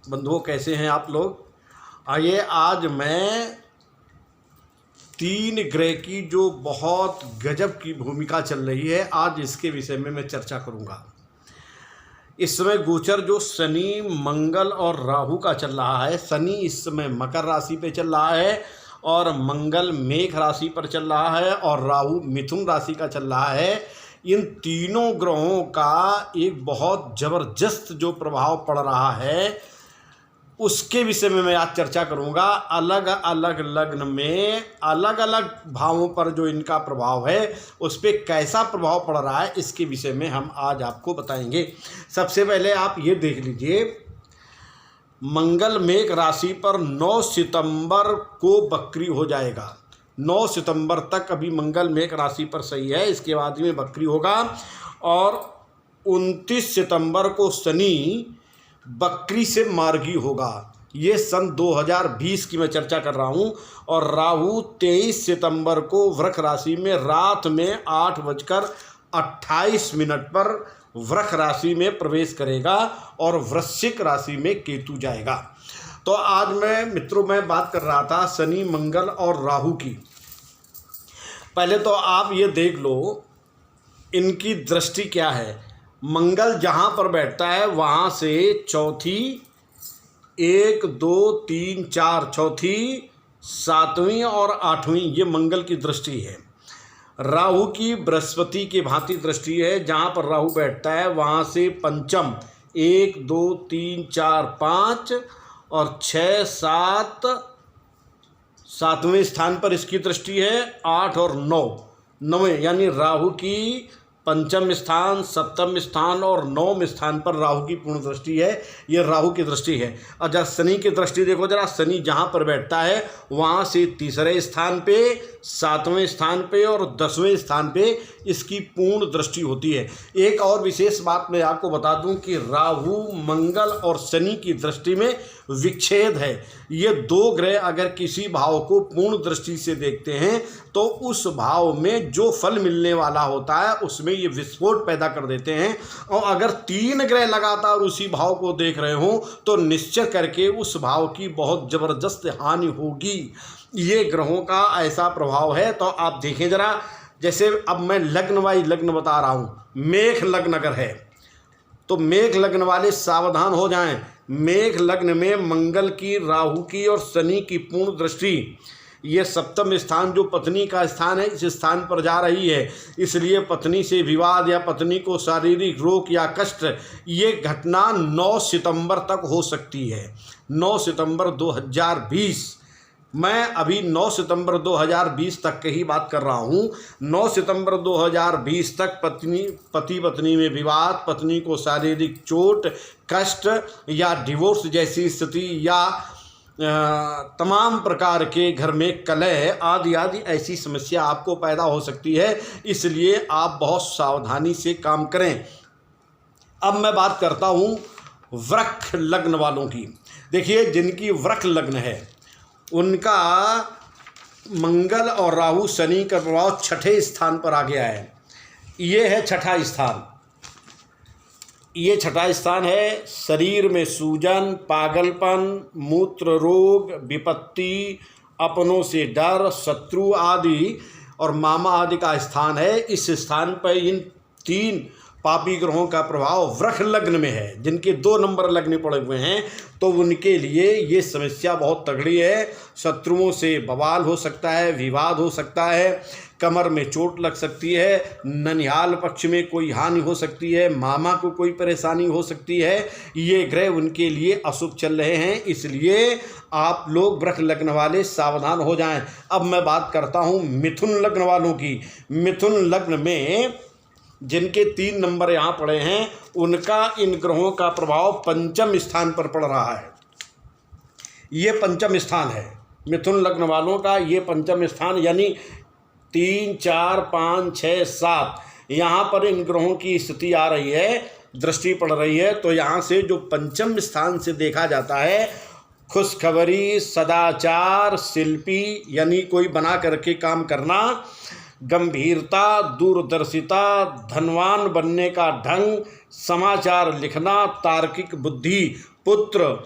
बंधुओं, कैसे हैं आप लोग। आइए आज मैं 3 ग्रह की जो बहुत गजब की भूमिका चल रही है, आज इसके विषय में मैं चर्चा करूंगा। इस समय गोचर जो शनि, मंगल और राहु का चल रहा है। शनि इस समय मकर राशि पे चल रहा है और मंगल मेष राशि पर चल रहा है और राहु मिथुन राशि का चल रहा है। इन तीनों ग्रहों का एक बहुत ज़बरदस्त जो प्रभाव पड़ रहा है, उसके विषय में मैं आज चर्चा करूंगा। अलग अलग लग्न में अलग अलग भावों पर जो इनका प्रभाव है, उस पर कैसा प्रभाव पड़ रहा है, इसके विषय में हम आज आपको बताएंगे। सबसे पहले आप ये देख लीजिए, मंगल मेष राशि पर 9 सितंबर को वक्री हो जाएगा। 9 सितंबर तक अभी मंगल मेष राशि पर सही है, इसके बाद में वक्री होगा। और 29 सितंबर को शनि बकरी से मार्गी होगा। ये सन 2020 की मैं चर्चा कर रहा हूँ। और राहु 23 सितंबर को वृष राशि में रात में 8:28 पर वृष राशि में प्रवेश करेगा और वृश्चिक राशि में केतु जाएगा। तो आज मैं बात कर रहा था शनि, मंगल और राहु की। पहले तो आप ये देख लो इनकी दृष्टि क्या है। मंगल जहाँ पर बैठता है वहाँ से चौथी, 1 2 3 4 चौथी, 7वीं और 8वीं, ये मंगल की दृष्टि है। राहु की बृहस्पति की भांति दृष्टि है। जहाँ पर राहु बैठता है वहाँ से पंचम, 1 2 3 4 5 और 6 7, 7वें स्थान पर इसकी दृष्टि है। 8 और 9, 9वें, यानी राहु की पंचम स्थान, 7वें स्थान और 9वें स्थान पर राहु की पूर्ण दृष्टि है। ये राहु की दृष्टि है। और जब शनि की दृष्टि देखो जरा, शनि जहाँ पर बैठता है वहाँ से तीसरे स्थान पे, 7वें स्थान पे और 10वें स्थान पे इसकी पूर्ण दृष्टि होती है। एक और विशेष बात मैं आपको बता दूं कि राहु, मंगल और शनि की दृष्टि में विच्छेद है। ये 2 ग्रह अगर किसी भाव को पूर्ण दृष्टि से देखते हैं तो उस भाव में जो फल मिलने वाला होता है उसमें ये विस्फोट पैदा कर देते हैं। और अगर 3 ग्रह लगातार उसी भाव को देख रहे हों तो निश्चय करके उस भाव की बहुत ज़बरदस्त हानि होगी। ये ग्रहों का ऐसा प्रभाव है। तो आप देखें जरा, जैसे अब मैं लग्न वाइज लग्न बता रहा हूँ। मेष लग्न अगर है तो मेष लग्न वाले सावधान हो जाएं। मेष लग्न में मंगल की, राहु की और शनि की पूर्ण दृष्टि, ये 7वां स्थान जो पत्नी का स्थान है, इस स्थान पर जा रही है। इसलिए पत्नी से विवाद या पत्नी को शारीरिक रोग या कष्ट, ये घटना 9 सितंबर तक हो सकती है। 9 सितंबर 2020, मैं अभी 9 सितंबर 2020 तक की ही बात कर रहा हूँ। 9 सितंबर 2020 तक पति पत्नी में विवाद, पत्नी को शारीरिक चोट, कष्ट या डिवोर्स जैसी स्थिति या तमाम प्रकार के घर में कलह आदि आदि ऐसी समस्या आपको पैदा हो सकती है। इसलिए आप बहुत सावधानी से काम करें। अब मैं बात करता हूँ वृष लग्न वालों की। देखिए, जिनकी वृष लग्न है उनका मंगल और राहु शनि का प्रभाव 6ठे स्थान पर आ गया है। ये है 6ठा स्थान। ये 6ठा स्थान है। शरीर में सूजन, पागलपन, मूत्र रोग, विपत्ति, अपनों से डर, शत्रु आदि और मामा आदि का स्थान है। इस स्थान पर इन 3 पापी ग्रहों का प्रभाव वृष लग्न में है। जिनके 2 नंबर लग्न पड़े हुए हैं तो उनके लिए ये समस्या बहुत तगड़ी है। शत्रुओं से बवाल हो सकता है, विवाद हो सकता है, कमर में चोट लग सकती है, ननिहाल पक्ष में कोई हानि हो सकती है, मामा को कोई परेशानी हो सकती है। ये ग्रह उनके लिए अशुभ चल रहे हैं। इसलिए आप लोग वृष लग्न वाले सावधान हो जाएं। अब मैं बात करता हूँ मिथुन लग्न वालों की। मिथुन लग्न में जिनके 3 नंबर यहाँ पड़े हैं उनका इन ग्रहों का प्रभाव पंचम स्थान पर पड़ रहा है। ये पंचम स्थान है मिथुन लग्न वालों का। ये पंचम स्थान यानी 3 4 5 6 7, यहाँ पर इन ग्रहों की स्थिति आ रही है, दृष्टि पड़ रही है। तो यहाँ से जो पंचम स्थान से देखा जाता है, खुशखबरी, सदाचार, शिल्पी यानी कोई बना करके काम करना, गंभीरता, दूरदर्शिता, धनवान बनने का ढंग, समाचार लिखना, तार्किक बुद्धि, पुत्र,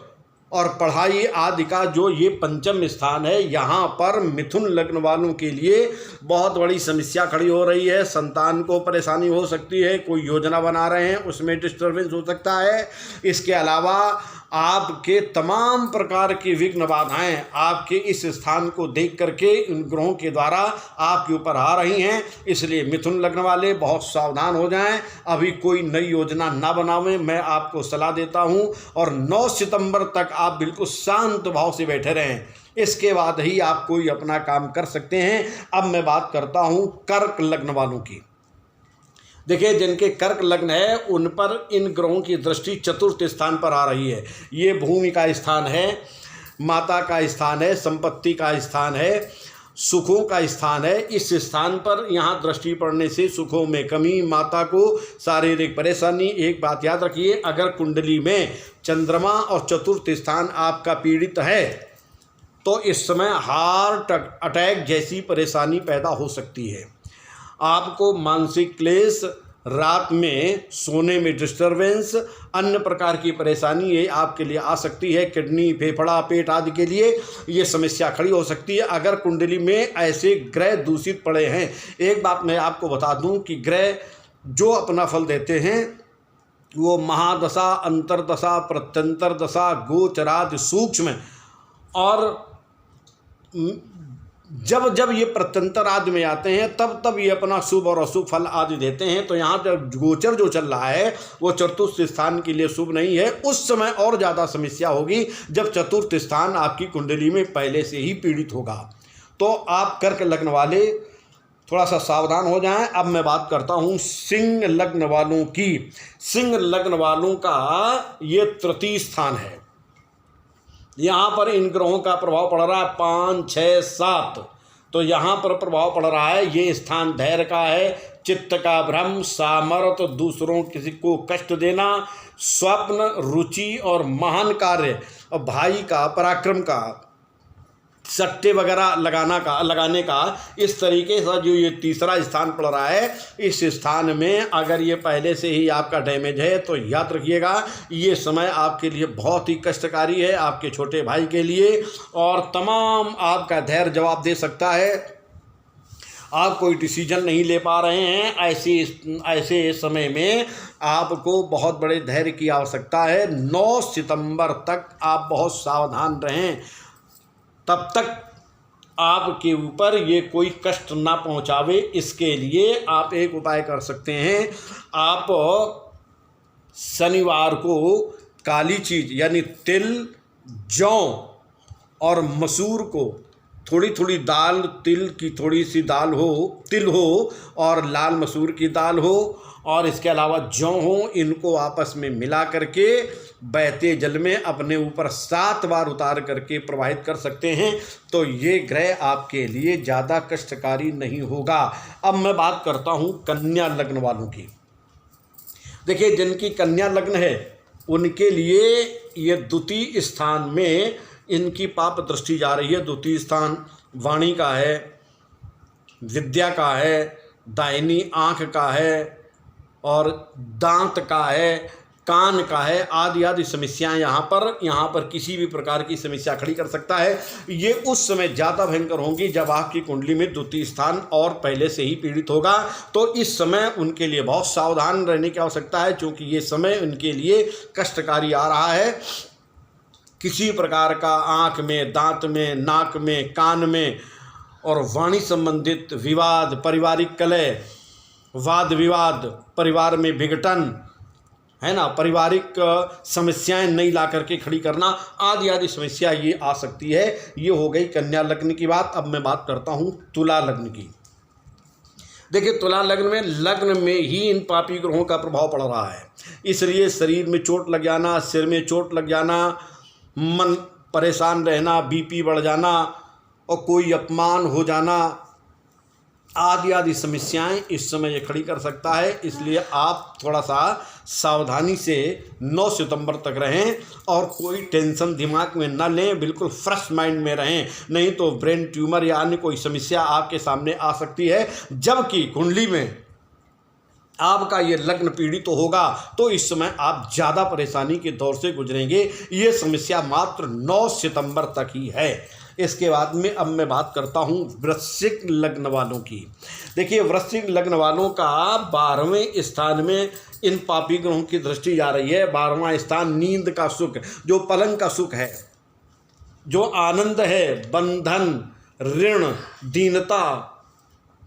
और पढ़ाई आदि का जो ये पंचम स्थान है, यहाँ पर मिथुन लग्न वालों के लिए बहुत बड़ी समस्या खड़ी हो रही है। संतान को परेशानी हो सकती है, कोई योजना बना रहे हैं उसमें डिस्टर्बेंस हो सकता है। इसके अलावा आपके तमाम प्रकार की विघ्न बाधाएं आपके इस स्थान को देख करके इन ग्रहों के द्वारा आपके ऊपर आ रही हैं। इसलिए मिथुन लग्न वाले बहुत सावधान हो जाएं, अभी कोई नई योजना ना बनावें, मैं आपको सलाह देता हूं। और 9 सितंबर तक आप बिल्कुल शांत भाव से बैठे रहें, इसके बाद ही आप कोई अपना काम कर सकते हैं। अब मैं बात करता हूं कर्क लग्न वालों की। देखिए, जिनके कर्क लग्न है उन पर इन ग्रहों की दृष्टि चतुर्थ स्थान पर आ रही है। ये भूमि का स्थान है, माता का स्थान है, संपत्ति का स्थान है, सुखों का स्थान है। इस स्थान पर यहाँ दृष्टि पड़ने से सुखों में कमी, माता को शारीरिक परेशानी। एक बात याद रखिए, अगर कुंडली में चंद्रमा और चतुर्थ स्थान आपका पीड़ित है तो इस समय हार्ट अटैक जैसी परेशानी पैदा हो सकती है। आपको मानसिक क्लेश, रात में सोने में डिस्टर्बेंस, अन्य प्रकार की परेशानी ये आपके लिए आ सकती है। किडनी, फेफड़ा, पेट आदि के लिए ये समस्या खड़ी हो सकती है अगर कुंडली में ऐसे ग्रह दूषित पड़े हैं। एक बात मैं आपको बता दूं कि ग्रह जो अपना फल देते हैं वो महादशा, अंतरदशा, प्रत्यंतर दशा, गोचरादि सूक्ष्म और जब जब ये प्रत्यंतर आदि में आते हैं तब ये अपना शुभ और अशुभ फल आदि देते हैं। तो यहाँ जब गोचर जो चल रहा है वो चतुर्थ स्थान के लिए शुभ नहीं है। उस समय और ज़्यादा समस्या होगी जब चतुर्थ स्थान आपकी कुंडली में पहले से ही पीड़ित होगा। तो आप कर्क लग्न वाले थोड़ा सा सावधान हो जाएं। अब मैं बात करता हूँ सिंह लग्न वालों की। सिंह लग्न वालों का ये तृतीय स्थान है। यहाँ पर इन ग्रहों का प्रभाव पड़ रहा है 5, 6, 7। तो यहाँ पर प्रभाव पड़ रहा है, ये स्थान धैर्य का है, चित्त का भ्रम, सामर्थ्य, दूसरों किसी को कष्ट देना, स्वप्न, रुचि और महान कार्य, और भाई का पराक्रम का, सट्टे वगैरह लगाने का इस तरीके से जो ये तीसरा स्थान पड़ रहा है, इस स्थान में अगर ये पहले से ही आपका डैमेज है तो याद रखिएगा ये समय आपके लिए बहुत ही कष्टकारी है, आपके छोटे भाई के लिए। और तमाम आपका धैर्य जवाब दे सकता है। आप कोई डिसीजन नहीं ले पा रहे हैं, ऐसे समय में आपको बहुत बड़े धैर्य की आवश्यकता है। 9 सितंबर तक आप बहुत सावधान रहें, तब तक आपके ऊपर ये कोई कष्ट ना पहुंचावे। इसके लिए आप एक उपाय कर सकते हैं। आप शनिवार को काली चीज़ यानी तिल, जौ और मसूर को थोड़ी थोड़ी दाल, तिल की थोड़ी सी दाल हो, तिल हो और लाल मसूर की दाल हो और इसके अलावा जौ हो, इनको आपस में मिला करके बहते जल में अपने ऊपर 7 बार उतार करके प्रवाहित कर सकते हैं। तो ये ग्रह आपके लिए ज़्यादा कष्टकारी नहीं होगा। अब मैं बात करता हूँ कन्या लग्न वालों की। देखिए, जिनकी कन्या लग्न है उनके लिए ये द्वितीय स्थान में इनकी पाप दृष्टि जा रही है। द्वितीय स्थान वाणी का है, विद्या का है, दाहिनी आँख का है और दांत का है, कान का है, आदि आदि समस्याएं यहाँ पर किसी भी प्रकार की समस्या खड़ी कर सकता है। ये उस समय ज़्यादा भयंकर होंगी जब आपकी कुंडली में द्वितीय स्थान और पहले से ही पीड़ित होगा। तो इस समय उनके लिए बहुत सावधान रहने की आवश्यकता है, क्योंकि ये समय उनके लिए कष्टकारी आ रहा है। किसी प्रकार का आँख में, दांत में, नाक में, कान में और वाणी संबंधित विवाद, पारिवारिक कलह, वाद विवाद, परिवार में विघटन है ना, पारिवारिक समस्याएं नहीं ला करके खड़ी करना, आदि आदि समस्या ये आ सकती है। ये हो गई कन्या लग्न की बात। अब मैं बात करता हूँ तुला लग्न की। देखिए, तुला लग्न में ही इन पापी ग्रहों का प्रभाव पड़ रहा है। इसलिए शरीर में चोट लग जाना, सिर में चोट लग जाना, मन परेशान रहना, बीपी बढ़ जाना और कोई अपमान हो जाना, आदि आदि समस्याएं इस समय ये खड़ी कर सकता है। इसलिए आप थोड़ा सा सावधानी से 9 सितंबर तक रहें और कोई टेंशन दिमाग में न लें, बिल्कुल फ्रेश माइंड में रहें, नहीं तो ब्रेन ट्यूमर या अन्य कोई समस्या आपके सामने आ सकती है। जबकि कुंडली में आपका ये लग्न पीड़ित तो होगा, तो इस समय आप ज़्यादा परेशानी के दौर से गुजरेंगे। ये समस्या मात्र 9 सितंबर तक ही है। इसके बाद में अब मैं बात करता हूँ वृश्चिक लग्न वालों की। देखिए, वृश्चिक लग्न वालों का 12वें स्थान में इन पापी ग्रहों की दृष्टि जा रही है। 12वां स्थान नींद का सुख, जो पलंग का सुख है, जो आनंद है, बंधन, ऋण, दीनता,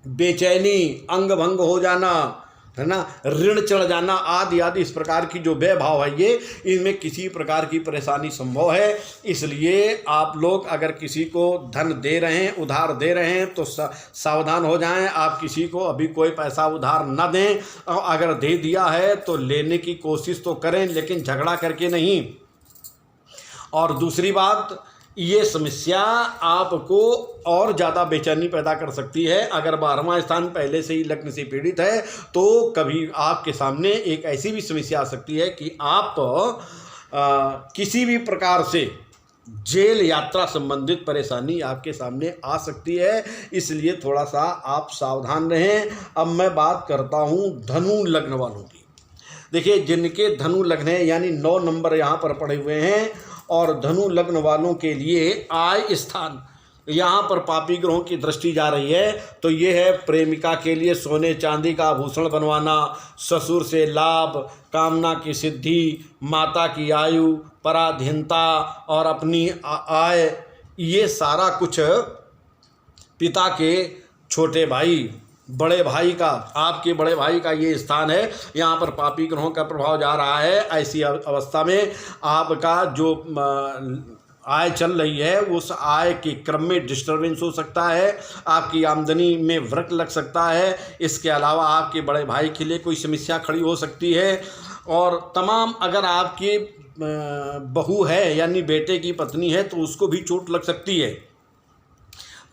बेचैनी, अंग भंग हो जाना, है ना, ऋण चढ़ जाना आदि आदि, इस प्रकार की जो वैभाव है ये, इनमें किसी प्रकार की परेशानी संभव है। इसलिए आप लोग अगर किसी को धन दे रहे हैं, उधार दे रहे हैं, तो सावधान हो जाएं। आप किसी को अभी कोई पैसा उधार न दें, और अगर दे दिया है तो लेने की कोशिश तो करें, लेकिन झगड़ा करके नहीं। और दूसरी बात, ये समस्या आपको और ज़्यादा बेचैनी पैदा कर सकती है। अगर 12वां स्थान पहले से ही लग्न से पीड़ित है, तो कभी आपके सामने एक ऐसी भी समस्या आ सकती है कि आप किसी भी प्रकार से जेल यात्रा संबंधित परेशानी आपके सामने आ सकती है। इसलिए थोड़ा सा आप सावधान रहें। अब मैं बात करता हूँ धनु लग्न वालों की। देखिए, जिनके धनु लग्न है, यानी 9 नंबर यहाँ पर पड़े हुए हैं, और धनु लग्न वालों के लिए आय स्थान, यहाँ पर पापी ग्रहों की दृष्टि जा रही है। तो ये है प्रेमिका के लिए सोने चांदी का आभूषण बनवाना, ससुर से लाभ, कामना की सिद्धि, माता की आयु, पराधीनता और अपनी आय, ये सारा कुछ पिता के छोटे भाई, बड़े भाई का, आपके बड़े भाई का ये स्थान है। यहाँ पर पापी ग्रहों का प्रभाव जा रहा है। ऐसी अवस्था में आपका जो आय चल रही है, उस आय के क्रम में डिस्टर्बेंस हो सकता है, आपकी आमदनी में वृक लग सकता है। इसके अलावा आपके बड़े भाई के लिए कोई समस्या खड़ी हो सकती है। और तमाम, अगर आपकी बहू है यानी बेटे की पत्नी है, तो उसको भी चोट लग सकती है।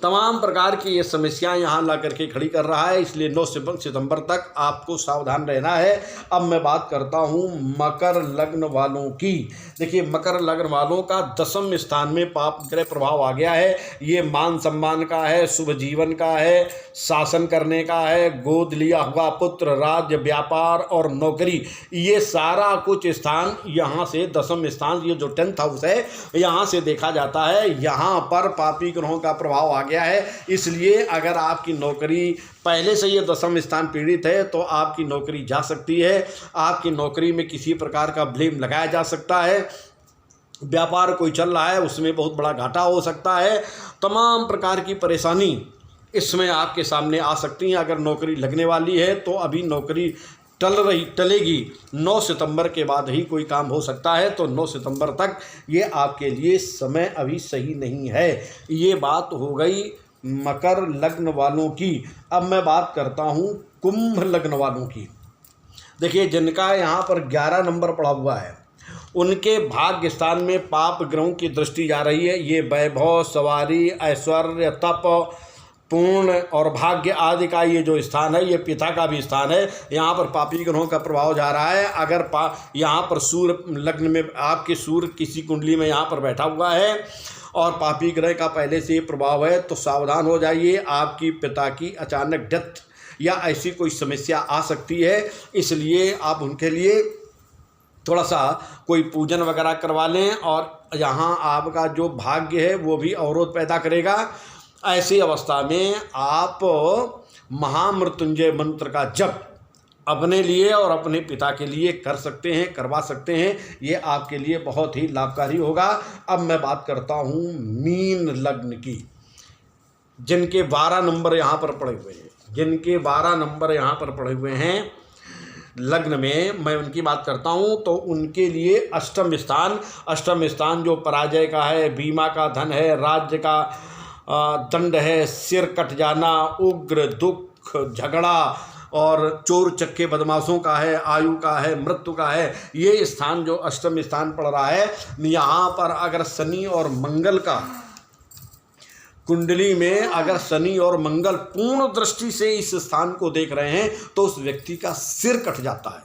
तमाम प्रकार की ये समस्याएं यहाँ ला करके खड़ी कर रहा है। इसलिए 9 सितंबर तक आपको सावधान रहना है। अब मैं बात करता हूँ मकर लग्न वालों की। देखिए, मकर लग्न वालों का 10वें स्थान में पाप ग्रह प्रभाव आ गया है। ये मान सम्मान का है, शुभ जीवन का है, शासन करने का है, गोद लिया हुआ पुत्र, राज्य, व्यापार और नौकरी, ये सारा कुछ स्थान यहाँ से 10वें स्थान, ये जो 10th हाउस है, यहाँ से देखा जाता है। यहाँ पर पापी ग्रहों का प्रभाव आ गया है। इसलिए अगर आपकी नौकरी पहले से ये 10वां स्थान पीड़ित है, तो आपकी नौकरी जा सकती है। आपकी नौकरी में किसी प्रकार का ब्लेम लगाया जा सकता है। व्यापार कोई चल रहा है, उसमें बहुत बड़ा घाटा हो सकता है। तमाम प्रकार की परेशानी इसमें आपके सामने आ सकती हैं। अगर नौकरी लगने वाली है, तो अभी नौकरी टलेगी। 9 सितंबर के बाद ही कोई काम हो सकता है। तो 9 सितंबर तक ये आपके लिए समय अभी सही नहीं है। ये बात हो गई मकर लग्न वालों की। अब मैं बात करता हूँ कुंभ लग्न वालों की। देखिए, जिनका यहाँ पर 11 नंबर पड़ा हुआ है, उनके भाग्य स्थान में पाप ग्रहों की दृष्टि जा रही है। ये वैभव, सवारी, ऐश्वर्य, तप, पूर्ण और भाग्य आदि का ये जो स्थान है, ये पिता का भी स्थान है। यहाँ पर पापी ग्रहों का प्रभाव जा रहा है। अगर यहाँ पर सूर्य लग्न में, आपके सूर्य किसी कुंडली में यहाँ पर बैठा हुआ है और पापी ग्रह का पहले से प्रभाव है, तो सावधान हो जाइए। आपकी पिता की अचानक डेथ या ऐसी कोई समस्या आ सकती है। इसलिए आप उनके लिए थोड़ा सा कोई पूजन वगैरह करवा लें, और यहाँ आपका जो भाग्य है वो भी अवरोध पैदा करेगा। ऐसी अवस्था में आप महामृत्युंजय मंत्र का जप अपने लिए और अपने पिता के लिए कर सकते हैं, करवा सकते हैं। ये आपके लिए बहुत ही लाभकारी होगा। अब मैं बात करता हूँ मीन लग्न की, जिनके 12 नंबर यहाँ पर पड़े हुए हैं। जिनके 12 नंबर यहाँ पर पड़े हुए हैं लग्न में, मैं उनकी बात करता हूँ, तो उनके लिए अष्टम स्थान जो पराजय का है, बीमा का धन है, राज्य का दंड है, सिर कट जाना, उग्र दुख, झगड़ा और चोर चक्के बदमाशों का है, आयु का है, मृत्यु का है। ये स्थान जो अष्टम स्थान पड़ रहा है, यहाँ पर अगर शनि और मंगल का कुंडली में अगर शनि और मंगल पूर्ण दृष्टि से इस स्थान को देख रहे हैं, तो उस व्यक्ति का सिर कट जाता है।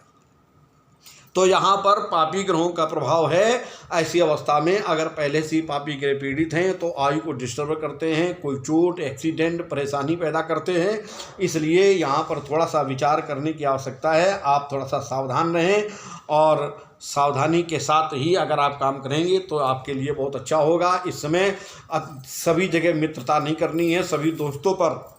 तो यहाँ पर पापी ग्रहों का प्रभाव है। ऐसी अवस्था में अगर पहले से ही पापी ग्रह पीड़ित हैं तो आयु को डिस्टर्ब करते हैं, कोई चोट, एक्सीडेंट, परेशानी पैदा करते हैं। इसलिए यहाँ पर थोड़ा सा विचार करने की आवश्यकता है। आप थोड़ा सा सावधान रहें और सावधानी के साथ ही अगर आप काम करेंगे तो आपके लिए बहुत अच्छा होगा। इस समय सभी जगह मित्रता नहीं करनी है, सभी दोस्तों पर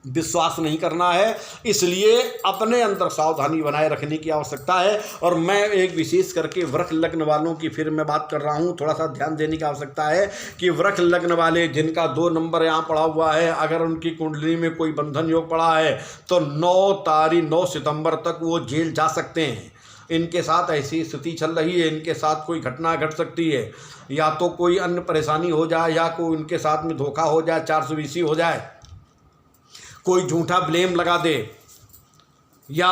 विश्वास नहीं करना है, इसलिए अपने अंदर सावधानी बनाए रखने की आवश्यकता है। और मैं एक विशेष करके वृष लग्न वालों की फिर मैं बात कर रहा हूँ, थोड़ा सा ध्यान देने की आवश्यकता है कि वृष लग्न वाले जिनका 2 नंबर यहाँ पड़ा हुआ है, अगर उनकी कुंडली में कोई बंधन योग पड़ा है तो 9 सितंबर तक वो जेल जा सकते हैं। इनके साथ ऐसी स्थिति चल रही है, इनके साथ कोई घटना घट सकती है, या तो कोई अन्य परेशानी हो जाए, या कोई उनके साथ में धोखा हो जाए, 420 हो जाए, कोई झूठा ब्लेम लगा दे, या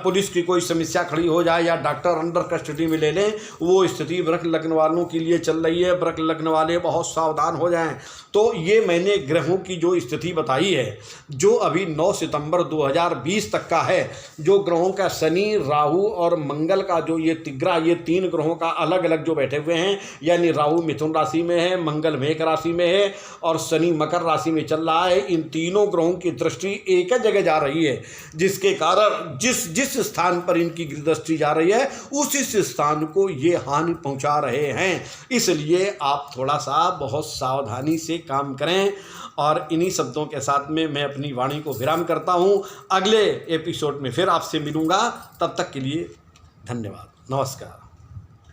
पुलिस की कोई समस्या खड़ी हो जाए, या डॉक्टर अंडर कस्टडी में ले लें। वो स्थिति वृष लग्न वालों के लिए चल रही है। वृष लग्न वाले बहुत सावधान हो जाएं। तो ये मैंने ग्रहों की जो स्थिति बताई है, जो अभी 9 सितंबर 2020 तक का है, जो ग्रहों का शनि, राहु और मंगल का जो ये तिग्रा, ये 3 ग्रहों का अलग अलग जो बैठे हुए हैं, यानी राहु मिथुन राशि में है, मंगल मेष राशि में है और शनि मकर राशि में चल रहा है। इन तीनों ग्रहों की दृष्टि एक ही जगह जा रही है, जिसके कारण जिस स्थान पर इनकी दृष्टि जा रही है उसी स्थान को ये हानि पहुंचा रहे हैं। इसलिए आप थोड़ा सा बहुत सावधानी से काम करें। और इन्हीं शब्दों के साथ में मैं अपनी वाणी को विराम करता हूं। अगले एपिसोड में फिर आपसे मिलूंगा, तब तक के लिए धन्यवाद, नमस्कार।